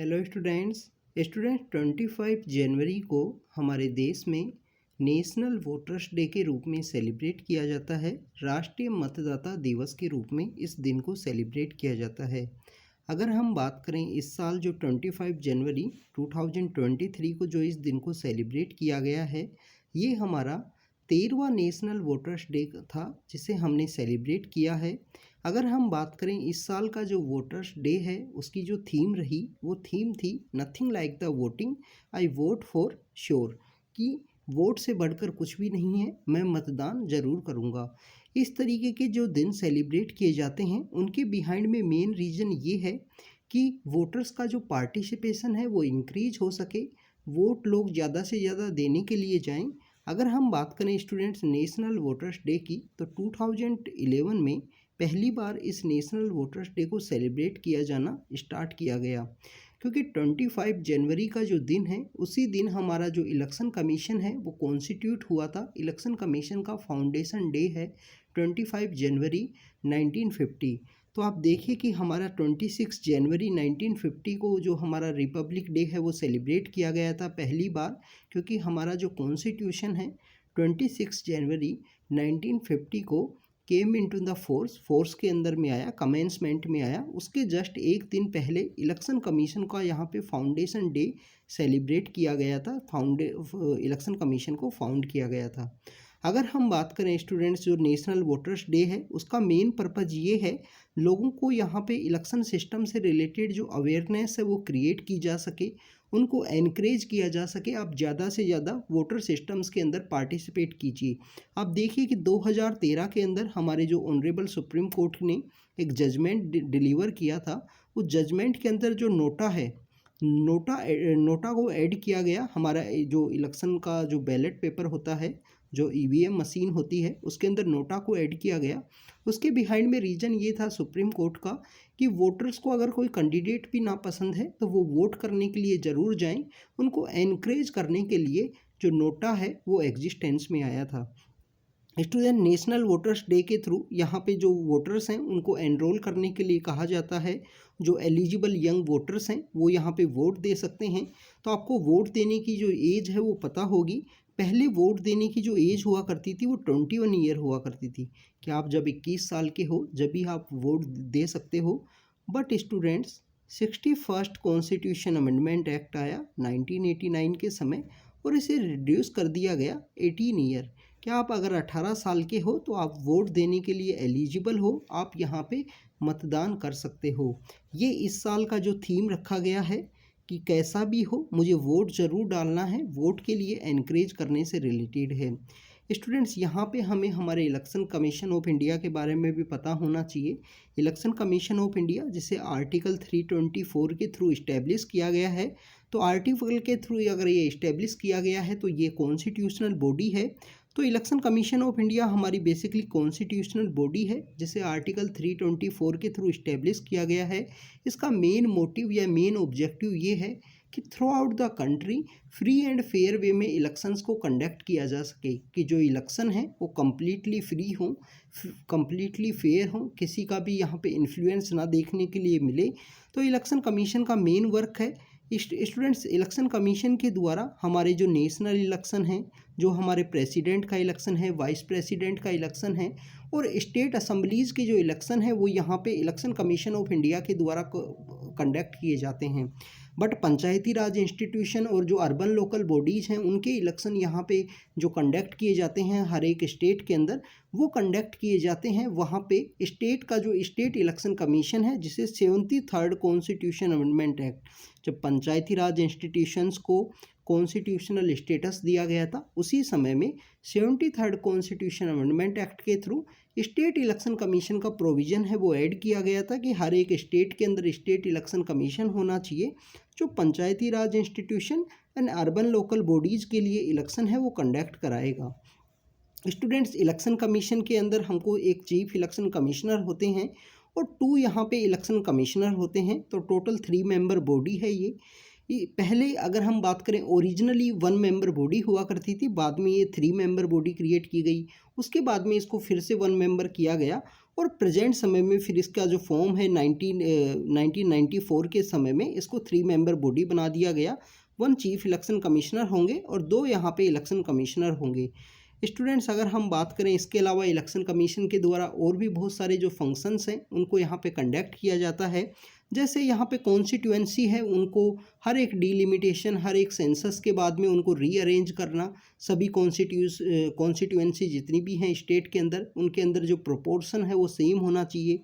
Hello students. 25 जनवरी को हमारे देश में नेशनल वोटर्स डे के रूप में सेलिब्रेट किया जाता है। राष्ट्रीय मतदाता दिवस के रूप में इस दिन को सेलिब्रेट किया जाता है। अगर हम बात करें इस साल जो 25 जनवरी 2023 को जो इस दिन को सेलिब्रेट किया गया है, ये हमारा 13वां नेशनल वोटर्स डे था जिसे हमने सेलिब्रेट किया है। अगर हम बात करें इस साल का जो वोटर्स डे है उसकी जो थीम रही वो थीम थी nothing like the voting, I vote for sure, कि वोट से बढ़कर कुछ भी नहीं है, मैं मतदान ज़रूर करूँगा। इस तरीके के जो दिन सेलिब्रेट किए जाते हैं उनके बिहाइंड में मेन रीज़न ये है कि वोटर्स का जो पार्टिसिपेशन है वो इंक्रीज हो सके, वोट लोग ज़्यादा से ज़्यादा देने के लिए जाएं। अगर हम बात करें स्टूडेंट्स नेशनल वोटर्स डे की, तो 2011 में पहली बार इस नेशनल वोटर्स डे को सेलिब्रेट किया जाना स्टार्ट किया गया, क्योंकि 25 जनवरी का जो दिन है उसी दिन हमारा जो इलेक्शन कमीशन है वो कॉन्स्टिट्यूट हुआ था। इलेक्शन कमीशन का फाउंडेशन डे है 25 जनवरी 1950। तो आप देखिए कि हमारा 26 जनवरी 1950 को जो हमारा रिपब्लिक डे है वो सेलिब्रेट किया गया था पहली बार, क्योंकि हमारा जो कॉन्स्टिट्यूशन है 26 जनवरी 1950 को केम इनटू द फोर्स के अंदर में आया, कमेंसमेंट में आया। उसके जस्ट एक दिन पहले इलेक्शन कमीशन का यहाँ पे फाउंडेशन डे सेलिब्रेट किया गया था, इलेक्शन कमीशन को फाउंड किया गया था। अगर हम बात करें स्टूडेंट्स, जो नेशनल वोटर्स डे है उसका मेन पर्पज़ ये है लोगों को यहाँ पे इलेक्शन सिस्टम से रिलेटेड जो अवेयरनेस है वो क्रिएट की जा सके, उनको एनकरेज किया जा सके, आप ज़्यादा से ज़्यादा वोटर सिस्टम्स के अंदर पार्टिसिपेट कीजिए। आप देखिए कि 2013 के अंदर हमारे जो ऑनरेबल सुप्रीम कोर्ट ने एक जजमेंट डिलीवर किया था, उस जजमेंट के अंदर जो नोटा है, नोटा को ऐड किया गया। हमारा जो इलेक्शन का जो बैलेट पेपर होता है, जो ईवीएम मशीन होती है, उसके अंदर नोटा को ऐड किया गया। उसके बिहाइंड में रीज़न ये था सुप्रीम कोर्ट का कि वोटर्स को अगर कोई कैंडिडेट भी ना पसंद है तो वो वोट करने के लिए ज़रूर जाएं। उनको एनकरेज करने के लिए जो नोटा है वो एग्जिस्टेंस में आया था। स्टूडेंट नेशनल वोटर्स डे के थ्रू यहाँ पे जो वोटर्स हैं उनको एनरोल करने के लिए कहा जाता है। जो एलिजिबल यंग वोटर्स हैं वो यहाँ पे वोट दे सकते हैं। तो आपको वोट देने की जो एज है वो पता होगी। पहले वोट देने की जो एज हुआ करती थी वो 21 ईयर हुआ करती थी, कि आप जब 21 साल के हो जब भी आप वोट दे सकते हो। But students 61st constitution amendment act आया 1989 के समय और इसे रिड्यूस कर दिया गया 18 ईयर। क्या आप अगर 18 साल के हो तो आप वोट देने के लिए एलिजिबल हो, आप यहाँ पे मतदान कर सकते हो। ये इस साल का जो थीम रखा गया है कि कैसा भी हो मुझे वोट ज़रूर डालना है, वोट के लिए एनकरेज करने से रिलेटेड है। स्टूडेंट्स यहाँ पे हमें हमारे इलेक्शन कमीशन ऑफ इंडिया के बारे में भी पता होना चाहिए। इलेक्शन कमीशन ऑफ इंडिया जिसे आर्टिकल 324 के थ्रू इस्टेब्लिश किया गया है, तो आर्टिकल के थ्रू अगर ये इस्टेब्लिश किया गया है तो ये कॉन्स्टिट्यूशनल बॉडी है। तो इलेक्शन कमीशन ऑफ इंडिया हमारी बेसिकली कॉन्स्टिट्यूशनल बॉडी है जिसे आर्टिकल 324 के थ्रू इस्टेब्लिश किया गया है। इसका मेन मोटिव या मेन ऑब्जेक्टिव ये है कि throughout the country free and fair way में इलेक्शंस को कंडक्ट किया जा सके, कि जो इलेक्शन है वो कम्प्लीटली फ्री हो, कम्प्लीटली फेयर हो, किसी का भी यहाँ पे इन्फ्लुएंस ना देखने के लिए मिले। तो इलेक्शन कमीशन का मेन वर्क है। स्टूडेंट्स इलेक्शन कमीशन के द्वारा हमारे जो नेशनल इलेक्शन हैं, जो हमारे प्रेसिडेंट का इलेक्शन है, वाइस प्रेसिडेंट का इलेक्शन है और स्टेट असम्बलीज़ के जो इलेक्शन है वो यहाँ पे इलेक्शन कमीशन ऑफ इंडिया के द्वारा कंडक्ट किए जाते हैं। बट पंचायती राज इंस्टीट्यूशन और जो अर्बन लोकल बॉडीज़ हैं उनके इलेक्शन यहाँ पे जो कंडक्ट किए जाते हैं हर एक स्टेट के अंदर, वो कंडक्ट किए जाते हैं वहाँ पे स्टेट का जो स्टेट इलेक्शन कमीशन है, जिसे 73rd कॉन्स्टिट्यूशन अमेंडमेंट एक्ट, जब पंचायती राज इंस्टीट्यूशंस को कॉन्स्टिट्यूशनल स्टेटस दिया गया था उसी समय में 73rd कॉन्स्टिट्यूशन अमेंडमेंट एक्ट के थ्रू स्टेट इलेक्शन कमीशन का प्रोविज़न है वो ऐड किया गया था कि हर एक स्टेट के अंदर स्टेट इलेक्शन कमीशन होना चाहिए जो Panchayati Raj institution and urban local bodies के लिए इलेक्शन है वो कंडक्ट कराएगा। स्टूडेंट्स इलेक्शन कमीशन के अंदर हमको एक चीफ इलेक्शन कमिश्नर होते हैं और 2 यहाँ पे इलेक्शन कमिश्नर होते हैं, तो टोटल 3 मेंबर बॉडी है ये। पहले अगर हम बात करें ओरिजिनली 1 मेंबर बॉडी हुआ करती थी, बाद में ये 3 मेंबर बॉडी क्रिएट की गई, उसके बाद में इसको फिर से 1 मेंबर किया गया और प्रेजेंट समय में फिर इसका जो फॉर्म है 1994 के समय में इसको 3 मेंबर बॉडी बना दिया गया। 1 चीफ इलेक्शन कमिश्नर होंगे और 2 यहाँ पे इलेक्शन कमिश्नर होंगे। स्टूडेंट्स, अगर हम बात करें इसके अलावा इलेक्शन कमीशन के द्वारा और भी बहुत सारे जो फंक्शंस हैं उनको यहाँ पे कंडक्ट किया जाता है। जैसे यहाँ पे कॉन्स्टिट्यूएंसी है, उनको हर एक डिलिमिटेशन, हर एक सेंसस के बाद में उनको रीअरेंज करना, सभी कॉन्स्टिट्यूएंसी जितनी भी हैं स्टेट के अंदर, उनके अंदर जो प्रोपोर्शन है वो सेम होना चाहिए।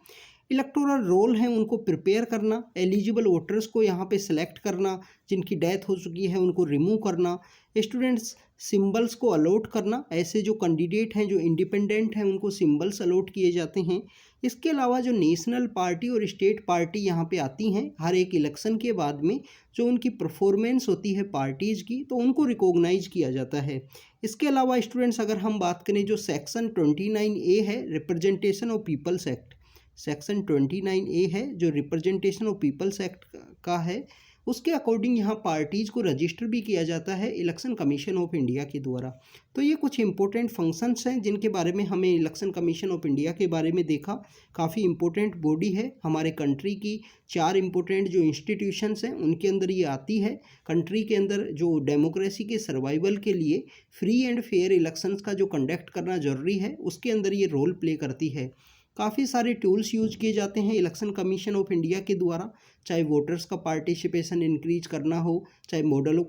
इलेक्टोरल रोल है उनको प्रिपेयर करना, एलिजिबल वोटर्स को यहाँ पे सिलेक्ट करना, जिनकी डेथ हो चुकी है उनको रिमूव करना, स्टूडेंट्स सिंबल्स को अलॉट करना, ऐसे जो कैंडिडेट हैं जो इंडिपेंडेंट हैं उनको सिंबल्स अलॉट किए जाते हैं। इसके अलावा जो नेशनल पार्टी और स्टेट पार्टी यहाँ पे आती हैं हर एक इलेक्शन के बाद में, जो उनकी परफॉर्मेंस होती है पार्टीज़ की, तो उनको रिकॉग्नाइज किया जाता है। इसके अलावा स्टूडेंट्स, अगर हम बात करें जो सेक्शन 29A है representation of people's act, section 29A है जो रिप्रेजेंटेशन ऑफ पीपल्स एक्ट का है, उसके अकॉर्डिंग यहाँ पार्टीज़ को रजिस्टर भी किया जाता है इलेक्शन कमीशन ऑफ इंडिया के द्वारा। तो ये कुछ इंपॉर्टेंट फंक्शंस हैं जिनके बारे में हमें इलेक्शन कमीशन ऑफ इंडिया के बारे में देखा। काफ़ी इंपॉर्टेंट बॉडी है हमारे कंट्री की, 4 इंपॉर्टेंट जो इंस्टीट्यूशंस हैं उनके अंदर ये आती है। कंट्री के अंदर जो डेमोक्रेसी के सर्वाइवल के लिए फ्री एंड फेयर इलेक्शंस का जो कंडक्ट करना ज़रूरी है, उसके अंदर ये रोल प्ले करती है। काफ़ी सारे टूल्स यूज किए जाते हैं इलेक्शन कमीशन ऑफ इंडिया के द्वारा, चाहे वोटर्स का पार्टिसिपेशन इंक्रीज करना हो, चाहे मॉडल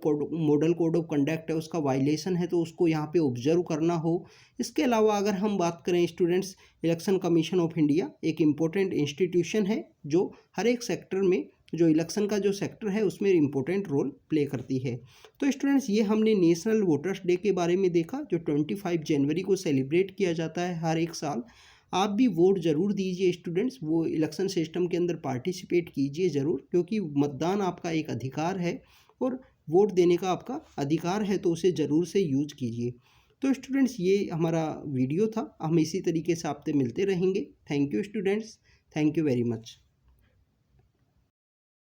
कोड ऑफ कंडक्ट है उसका वायलेशन है तो उसको यहाँ पे ऑब्जर्व करना हो। इसके अलावा अगर हम बात करें students, election commission of India एक इम्पोर्टेंट इंस्टीट्यूशन है जो हर एक सेक्टर में, जो इलेक्शन का जो सेक्टर है उसमें इम्पोर्टेंट रोल प्ले करती है। तो स्टूडेंट्स, ये हमने नेशनल वोटर्स डे के बारे में देखा जो 25 जनवरी को सेलिब्रेट किया जाता है हर एक साल। आप भी वोट ज़रूर दीजिए स्टूडेंट्स, वो इलेक्शन सिस्टम के अंदर पार्टिसिपेट कीजिए ज़रूर, क्योंकि मतदान आपका एक अधिकार है और वोट देने का आपका अधिकार है, तो उसे ज़रूर से यूज कीजिए। तो स्टूडेंट्स, ये हमारा वीडियो था, हम इसी तरीके से आपसे मिलते रहेंगे। Thank you students, thank you very much.